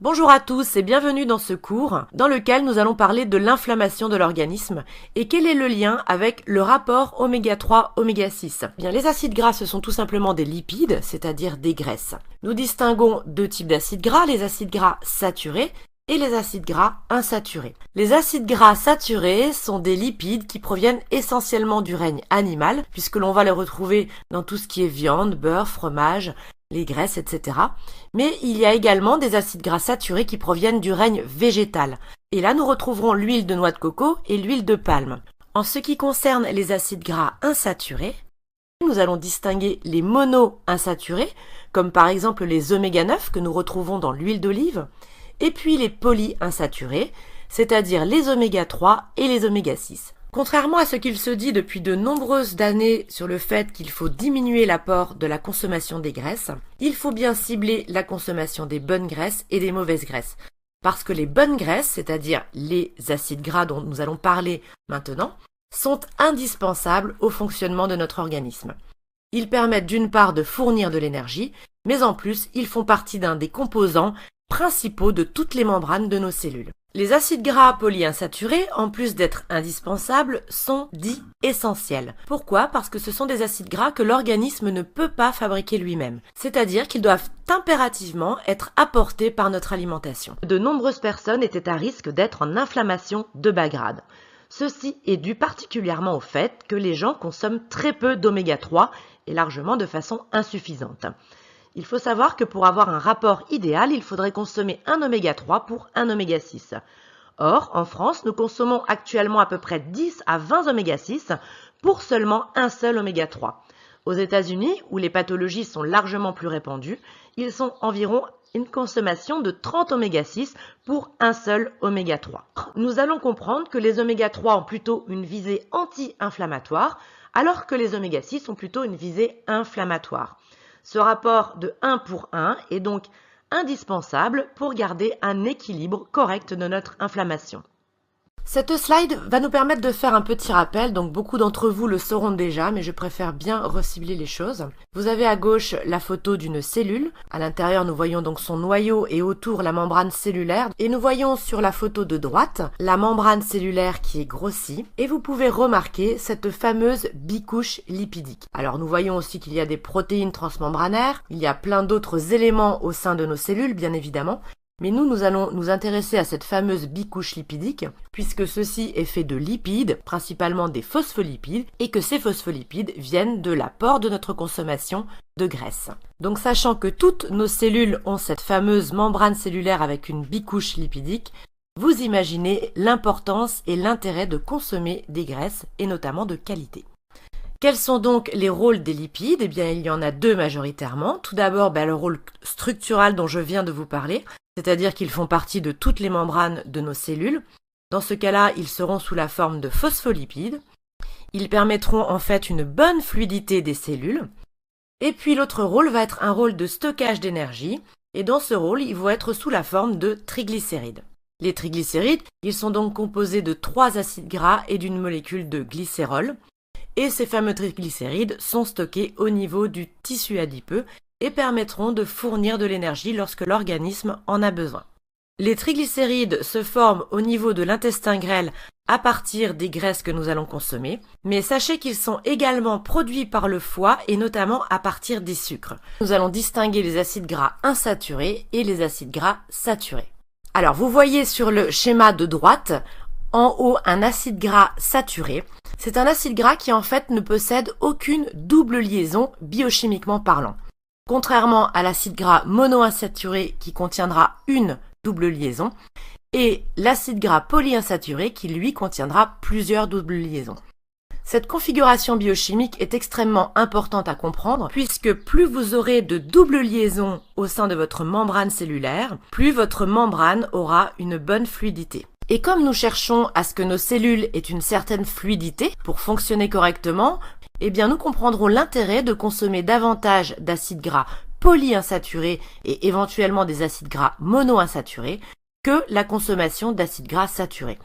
Bonjour à tous et bienvenue dans ce cours dans lequel nous allons parler de l'inflammation de l'organisme et quel est le lien avec le rapport oméga 3, oméga 6. Bien, les acides gras, ce sont tout simplement des lipides, c'est-à-dire des graisses. Nous distinguons deux types d'acides gras, les acides gras saturés et les acides gras insaturés. Les acides gras saturés sont des lipides qui proviennent essentiellement du règne animal, puisque l'on va les retrouver dans tout ce qui est viande, beurre, fromage, les graisses, etc. Mais il y a également des acides gras saturés qui proviennent du règne végétal. Et là, nous retrouverons l'huile de noix de coco et l'huile de palme. En ce qui concerne les acides gras insaturés, nous allons distinguer les monoinsaturés, comme par exemple les oméga 9 que nous retrouvons dans l'huile d'olive, et puis les polyinsaturés, c'est-à-dire les oméga 3 et les oméga 6. Contrairement à ce qu'il se dit depuis de nombreuses années sur le fait qu'il faut diminuer l'apport de la consommation des graisses, il faut bien cibler la consommation des bonnes graisses et des mauvaises graisses. Parce que les bonnes graisses, c'est-à-dire les acides gras dont nous allons parler maintenant, sont indispensables au fonctionnement de notre organisme. Ils permettent d'une part de fournir de l'énergie, mais en plus, ils font partie d'un des composants principaux de toutes les membranes de nos cellules. Les acides gras polyinsaturés, en plus d'être indispensables, sont dits essentiels. Pourquoi? Parce que ce sont des acides gras que l'organisme ne peut pas fabriquer lui-même. C'est-à-dire qu'ils doivent impérativement être apportés par notre alimentation. De nombreuses personnes étaient à risque d'être en inflammation de bas grade. Ceci est dû particulièrement au fait que les gens consomment très peu d'oméga 3 et largement de façon insuffisante. Il faut savoir que pour avoir un rapport idéal, il faudrait consommer un oméga 3 pour un oméga 6. Or, en France, nous consommons actuellement à peu près 10 à 20 oméga 6 pour seulement un seul oméga 3. Aux États-Unis, où les pathologies sont largement plus répandues, ils sont environ une consommation de 30 oméga 6 pour un seul oméga 3. Nous allons comprendre que les oméga 3 ont plutôt une visée anti-inflammatoire, alors que les oméga 6 ont plutôt une visée inflammatoire. Ce rapport de 1 pour 1 est donc indispensable pour garder un équilibre correct de notre inflammation. Cette slide va nous permettre de faire un petit rappel, donc beaucoup d'entre vous le sauront déjà, mais je préfère bien recibler les choses. Vous avez à gauche la photo d'une cellule. À l'intérieur, nous voyons donc son noyau et autour la membrane cellulaire. Et nous voyons sur la photo de droite la membrane cellulaire qui est grossie. Et vous pouvez remarquer cette fameuse bicouche lipidique. Alors nous voyons aussi qu'il y a des protéines transmembranaires. Il y a plein d'autres éléments au sein de nos cellules, bien évidemment. Mais nous allons nous intéresser à cette fameuse bicouche lipidique, puisque ceci est fait de lipides, principalement des phospholipides, et que ces phospholipides viennent de l'apport de notre consommation de graisse. Donc sachant que toutes nos cellules ont cette fameuse membrane cellulaire avec une bicouche lipidique, vous imaginez l'importance et l'intérêt de consommer des graisses, et notamment de qualité. Quels sont donc les rôles des lipides? Eh bien, il y en a deux majoritairement. Tout d'abord, le rôle structural dont je viens de vous parler, c'est-à-dire qu'ils font partie de toutes les membranes de nos cellules. Dans ce cas-là, ils seront sous la forme de phospholipides. Ils permettront en fait une bonne fluidité des cellules. Et puis l'autre rôle va être un rôle de stockage d'énergie. Et dans ce rôle, ils vont être sous la forme de triglycérides. Les triglycérides, ils sont donc composés de 3 acides gras et d'une molécule de glycérol. Et ces fameux triglycérides sont stockés au niveau du tissu adipeux et permettront de fournir de l'énergie lorsque l'organisme en a besoin. Les triglycérides se forment au niveau de l'intestin grêle à partir des graisses que nous allons consommer, mais sachez qu'ils sont également produits par le foie et notamment à partir des sucres. Nous allons distinguer les acides gras insaturés et les acides gras saturés. Alors vous voyez sur le schéma de droite, en haut un acide gras saturé. C'est un acide gras qui en fait ne possède aucune double liaison biochimiquement parlant. Contrairement à l'acide gras monoinsaturé qui contiendra une double liaison et l'acide gras polyinsaturé qui lui contiendra plusieurs doubles liaisons. Cette configuration biochimique est extrêmement importante à comprendre puisque plus vous aurez de doubles liaisons au sein de votre membrane cellulaire, plus votre membrane aura une bonne fluidité. Et comme nous cherchons à ce que nos cellules aient une certaine fluidité pour fonctionner correctement, eh bien nous comprendrons l'intérêt de consommer davantage d'acides gras polyinsaturés et éventuellement des acides gras monoinsaturés que la consommation d'acides gras saturés.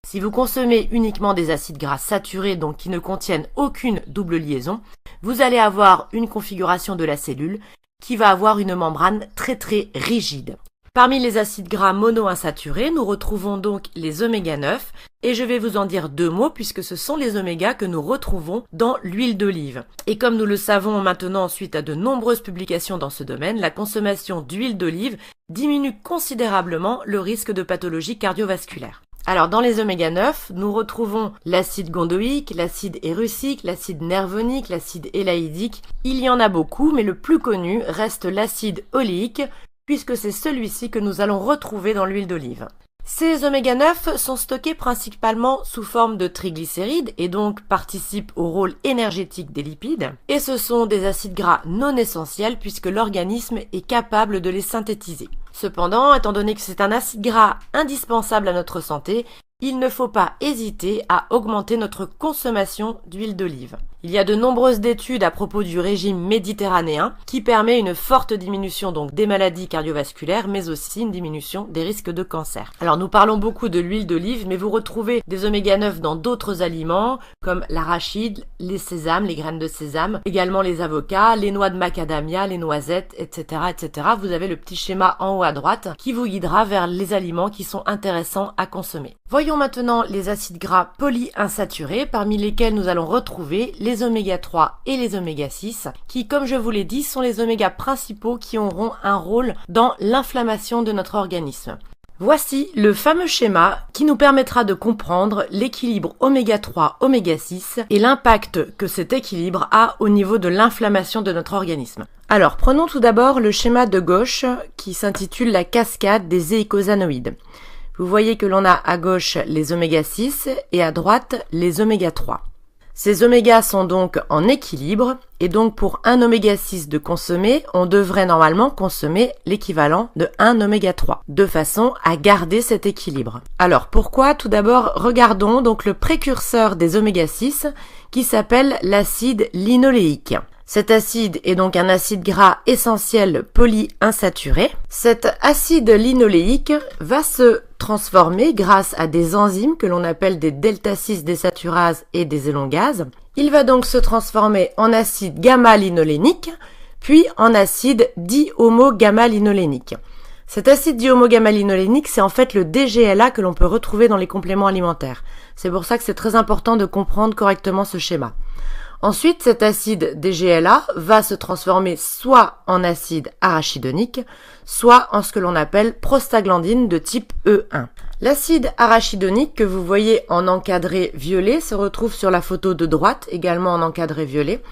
Si vous consommez uniquement des acides gras saturés, donc qui ne contiennent aucune double liaison, vous allez avoir une configuration de la cellule qui va avoir une membrane très rigide. Parmi les acides gras monoinsaturés, nous retrouvons donc les oméga 9 et je vais vous en dire 2 mots puisque ce sont les omégas que nous retrouvons dans l'huile d'olive. Et comme nous le savons maintenant suite à de nombreuses publications dans ce domaine, la consommation d'huile d'olive diminue considérablement le risque de pathologie cardiovasculaire. Alors dans les oméga 9, nous retrouvons l'acide gondoïque, l'acide érucique, l'acide nervonique, l'acide élaïdique. Il y en a beaucoup, mais le plus connu reste l'acide oléique, puisque c'est celui-ci que nous allons retrouver dans l'huile d'olive. Ces oméga 9 sont stockés principalement sous forme de triglycérides et donc participent au rôle énergétique des lipides. Et ce sont des acides gras non essentiels puisque l'organisme est capable de les synthétiser. Cependant, étant donné que c'est un acide gras indispensable à notre santé, il ne faut pas hésiter à augmenter notre consommation d'huile d'olive. Il y a de nombreuses études à propos du régime méditerranéen qui permet une forte diminution donc des maladies cardiovasculaires mais aussi une diminution des risques de cancer. Alors nous parlons beaucoup de l'huile d'olive mais vous retrouvez des oméga 9 dans d'autres aliments comme l'arachide, les sésames, les graines de sésame, également les avocats, les noix de macadamia, les noisettes, etc., etc. Vous avez le petit schéma en haut à droite qui vous guidera vers les aliments qui sont intéressants à consommer. Voyons maintenant les acides gras polyinsaturés parmi lesquels nous allons retrouver les oméga 3 et les oméga 6 qui, comme je vous l'ai dit, sont les omégas principaux qui auront un rôle dans l'inflammation de notre organisme. Voici le fameux schéma qui nous permettra de comprendre l'équilibre oméga 3, oméga 6 et l'impact que cet équilibre a au niveau de l'inflammation de notre organisme. Alors, prenons tout d'abord le schéma de gauche qui s'intitule la cascade des eicosanoïdes. Vous voyez que l'on a à gauche les oméga 6 et à droite les oméga 3. Ces omégas sont donc en équilibre et donc pour un oméga 6 de consommer, on devrait normalement consommer l'équivalent de 1 oméga 3 de façon à garder cet équilibre. Alors pourquoi? Tout d'abord, regardons donc le précurseur des oméga 6 qui s'appelle l'acide linoléique. Cet acide est donc un acide gras essentiel polyinsaturé. Cet acide linoléique va se transformer grâce à des enzymes que l'on appelle des delta-6 désaturases et des élongases. Il va donc se transformer en acide gamma-linolénique, puis en acide dihomo-gamma-linolénique. Cet acide dihomo-gamma-linolénique, c'est en fait le DGLA que l'on peut retrouver dans les compléments alimentaires. C'est pour ça que c'est très important de comprendre correctement ce schéma. Ensuite, cet acide DGLA va se transformer soit en acide arachidonique, soit en ce que l'on appelle prostaglandine de type E1. L'acide arachidonique que vous voyez en encadré violet se retrouve sur la photo de droite, également en encadré violet.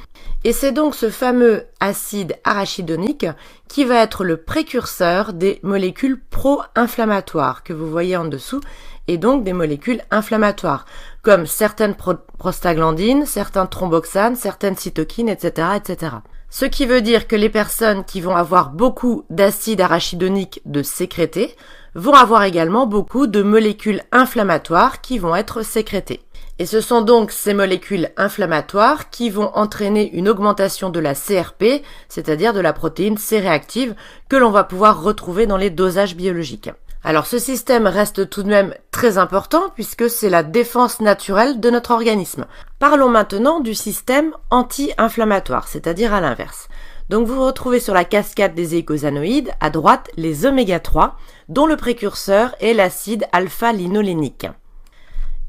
Et c'est donc ce fameux acide arachidonique qui va être le précurseur des molécules pro-inflammatoires que vous voyez en dessous, et donc des molécules inflammatoires, comme certaines prostaglandines, certains thromboxanes, certaines cytokines, etc., etc. Ce qui veut dire que les personnes qui vont avoir beaucoup d'acide arachidonique de sécrété vont avoir également beaucoup de molécules inflammatoires qui vont être sécrétées. Et ce sont donc ces molécules inflammatoires qui vont entraîner une augmentation de la CRP, c'est-à-dire de la protéine C-réactive, que l'on va pouvoir retrouver dans les dosages biologiques. Alors ce système reste tout de même très important puisque c'est la défense naturelle de notre organisme. Parlons maintenant du système anti-inflammatoire, c'est-à-dire à l'inverse. Donc vous retrouvez sur la cascade des eicosanoïdes à droite les oméga 3 dont le précurseur est l'acide alpha-linolénique.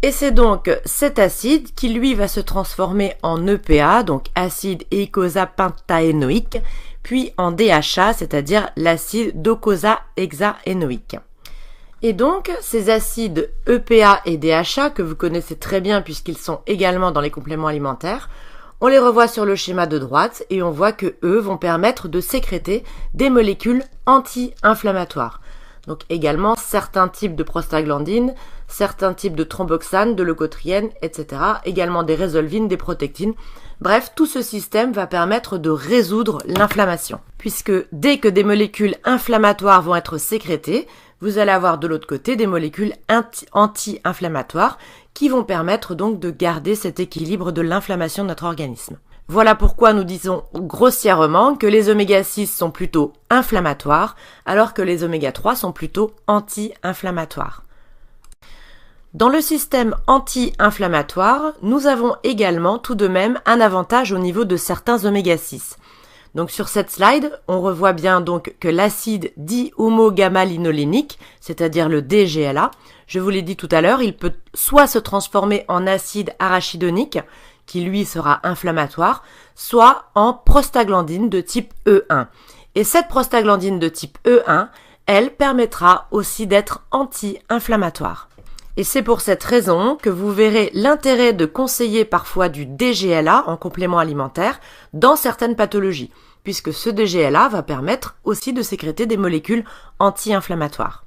Et c'est donc cet acide qui lui va se transformer en EPA, donc acide eicosapentaénoïque, puis en DHA, c'est-à-dire l'acide docosahexaénoïque. Et donc, ces acides EPA et DHA, que vous connaissez très bien puisqu'ils sont également dans les compléments alimentaires, on les revoit sur le schéma de droite et on voit que eux vont permettre de sécréter des molécules anti-inflammatoires. Donc également certains types de prostaglandines, certains types de thromboxanes, de leucotriènes, etc. Également des résolvines, des protectines. Bref, tout ce système va permettre de résoudre l'inflammation. Puisque dès que des molécules inflammatoires vont être sécrétées, vous allez avoir de l'autre côté des molécules anti-inflammatoires qui vont permettre donc de garder cet équilibre de l'inflammation de notre organisme. Voilà pourquoi nous disons grossièrement que les oméga 6 sont plutôt inflammatoires, alors que les oméga 3 sont plutôt anti-inflammatoires. Dans le système anti-inflammatoire, nous avons également tout de même un avantage au niveau de certains oméga 6. Donc sur cette slide, on revoit bien donc que l'acide dihomogamma-linolénique, c'est-à-dire le DGLA, je vous l'ai dit tout à l'heure, il peut soit se transformer en acide arachidonique, qui lui sera inflammatoire, soit en prostaglandine de type E1. Et cette prostaglandine de type E1, elle permettra aussi d'être anti-inflammatoire. Et c'est pour cette raison que vous verrez l'intérêt de conseiller parfois du DGLA en complément alimentaire dans certaines pathologies, puisque ce DGLA va permettre aussi de sécréter des molécules anti-inflammatoires.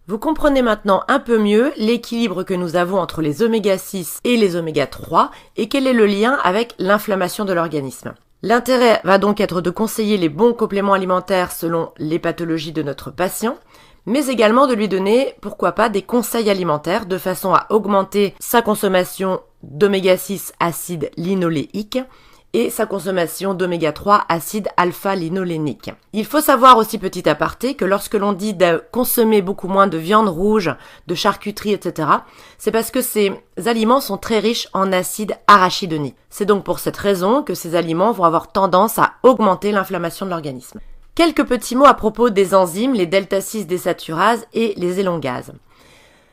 Vous comprenez maintenant un peu mieux l'équilibre que nous avons entre les oméga 6 et les oméga 3 et quel est le lien avec l'inflammation de l'organisme. L'intérêt va donc être de conseiller les bons compléments alimentaires selon les pathologies de notre patient, mais également de lui donner, pourquoi pas, des conseils alimentaires de façon à augmenter sa consommation d'oméga 6 acide linoléique et sa consommation d'oméga 3 acide alpha-linolénique. Il faut savoir aussi, petit aparté, que lorsque l'on dit de consommer beaucoup moins de viande rouge, de charcuterie, etc., c'est parce que ces aliments sont très riches en acide arachidonique. C'est donc pour cette raison que ces aliments vont avoir tendance à augmenter l'inflammation de l'organisme. Quelques petits mots à propos des enzymes, les delta-6 désaturases et les élongases.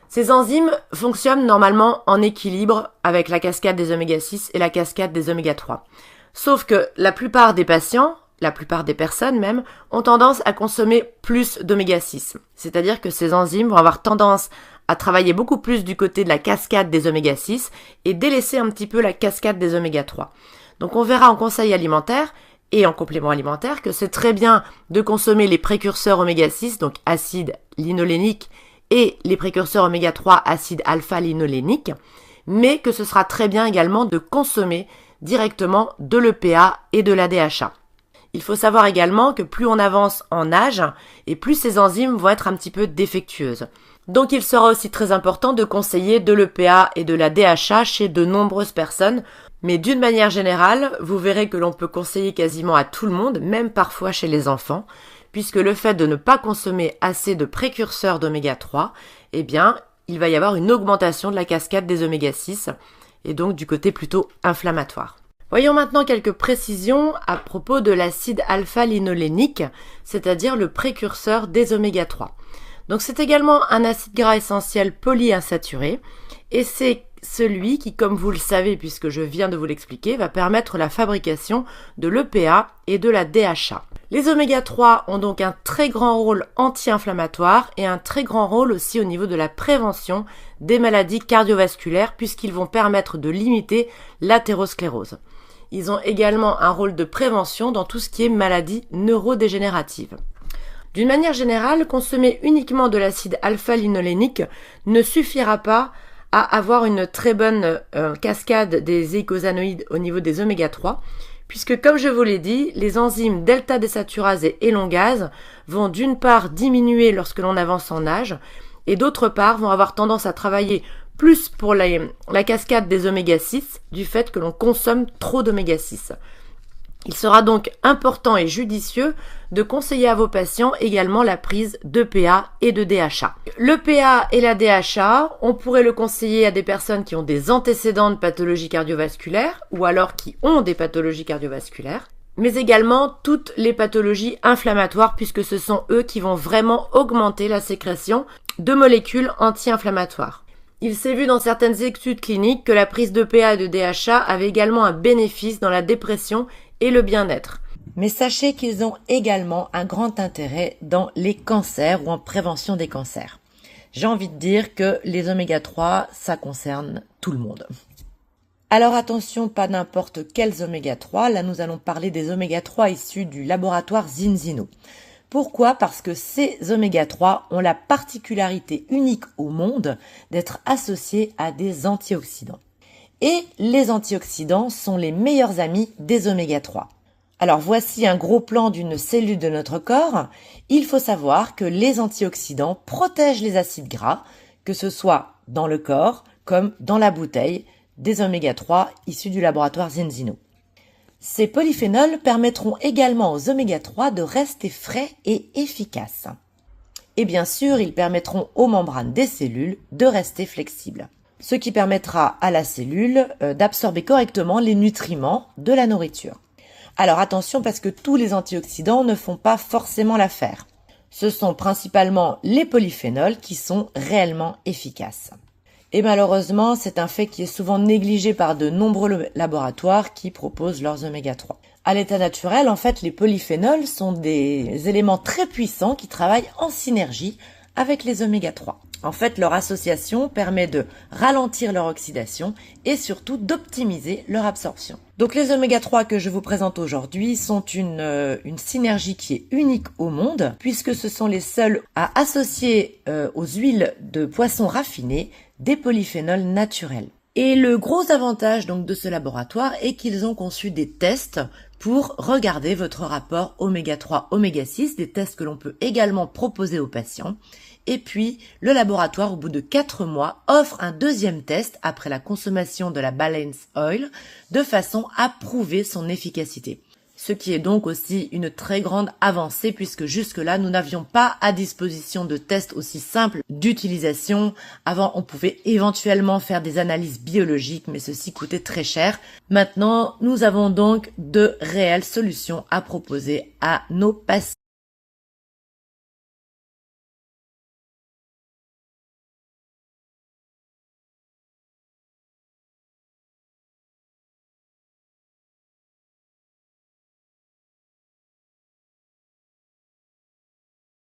Ces enzymes fonctionnent normalement en équilibre avec la cascade des oméga 6 et la cascade des oméga 3. Sauf que la plupart des patients, la plupart des personnes même, ont tendance à consommer plus d'oméga 6. C'est-à-dire que ces enzymes vont avoir tendance à travailler beaucoup plus du côté de la cascade des oméga 6 et délaisser un petit peu la cascade des oméga 3. Donc on verra en conseil alimentaire et en complément alimentaire que c'est très bien de consommer les précurseurs oméga 6, donc acide linolénique, et les précurseurs oméga 3 acide alpha-linolénique, mais que ce sera très bien également de consommer directement de l'EPA et de la DHA. Il faut savoir également que plus on avance en âge, et plus ces enzymes vont être un petit peu défectueuses. Donc il sera aussi très important de conseiller de l'EPA et de la DHA chez de nombreuses personnes, mais d'une manière générale, vous verrez que l'on peut conseiller quasiment à tout le monde, même parfois chez les enfants, puisque le fait de ne pas consommer assez de précurseurs d'oméga 3, eh bien, il va y avoir une augmentation de la cascade des oméga 6, et donc du côté plutôt inflammatoire. Voyons maintenant quelques précisions à propos de l'acide alpha-linolénique, c'est-à-dire le précurseur des oméga 3. Donc c'est également un acide gras essentiel polyinsaturé, et c'est celui qui, comme vous le savez puisque je viens de vous l'expliquer, va permettre la fabrication de l'EPA et de la DHA. Les oméga 3 ont donc un très grand rôle anti-inflammatoire et un très grand rôle aussi au niveau de la prévention des maladies cardiovasculaires puisqu'ils vont permettre de limiter l'athérosclérose. Ils ont également un rôle de prévention dans tout ce qui est maladies neurodégénératives. D'une manière générale, consommer uniquement de l'acide alpha-linolénique ne suffira pas à avoir une très bonne cascade des eicosanoïdes au niveau des oméga 3, puisque comme je vous l'ai dit, les enzymes delta désaturase et élongase vont d'une part diminuer lorsque l'on avance en âge, et d'autre part vont avoir tendance à travailler plus pour la cascade des oméga 6 du fait que l'on consomme trop d'oméga 6. Il sera donc important et judicieux de conseiller à vos patients également la prise d'EPA et de DHA. L'EPA et la DHA, on pourrait le conseiller à des personnes qui ont des antécédents de pathologies cardiovasculaires ou alors qui ont des pathologies cardiovasculaires, mais également toutes les pathologies inflammatoires puisque ce sont eux qui vont vraiment augmenter la sécrétion de molécules anti-inflammatoires. Il s'est vu dans certaines études cliniques que la prise d'EPA et de DHA avait également un bénéfice dans la dépression et le bien-être. Mais sachez qu'ils ont également un grand intérêt dans les cancers ou en prévention des cancers. J'ai envie de dire que les oméga 3, ça concerne tout le monde. Alors attention, pas n'importe quels oméga 3. Là, nous allons parler des oméga 3 issus du laboratoire Zinzino. Pourquoi ? Parce que ces oméga 3 ont la particularité unique au monde d'être associés à des antioxydants. Et les antioxydants sont les meilleurs amis des oméga 3. Alors voici un gros plan d'une cellule de notre corps. Il faut savoir que les antioxydants protègent les acides gras, que ce soit dans le corps comme dans la bouteille des oméga 3 issus du laboratoire Zinzino. Ces polyphénols permettront également aux oméga 3 de rester frais et efficaces. Et bien sûr, ils permettront aux membranes des cellules de rester flexibles, ce qui permettra à la cellule d'absorber correctement les nutriments de la nourriture. Alors attention parce que tous les antioxydants ne font pas forcément l'affaire. Ce sont principalement les polyphénols qui sont réellement efficaces. Et malheureusement, c'est un fait qui est souvent négligé par de nombreux laboratoires qui proposent leurs oméga 3. À l'état naturel, en fait, les polyphénols sont des éléments très puissants qui travaillent en synergie avec les oméga 3. En fait, leur association permet de ralentir leur oxydation et surtout d'optimiser leur absorption. Donc les oméga 3 que je vous présente aujourd'hui sont une synergie qui est unique au monde puisque ce sont les seuls à associer aux huiles de poisson raffinées des polyphénols naturels. Et le gros avantage donc de ce laboratoire est qu'ils ont conçu des tests pour regarder votre rapport oméga 3, oméga 6, des tests que l'on peut également proposer aux patients. Et puis, le laboratoire, au bout de 4 mois, offre un deuxième test après la consommation de la Balance Oil, de façon à prouver son efficacité. Ce qui est donc aussi une très grande avancée puisque jusque-là, nous n'avions pas à disposition de tests aussi simples d'utilisation. Avant, on pouvait éventuellement faire des analyses biologiques, mais ceci coûtait très cher. Maintenant, nous avons donc de réelles solutions à proposer à nos patients.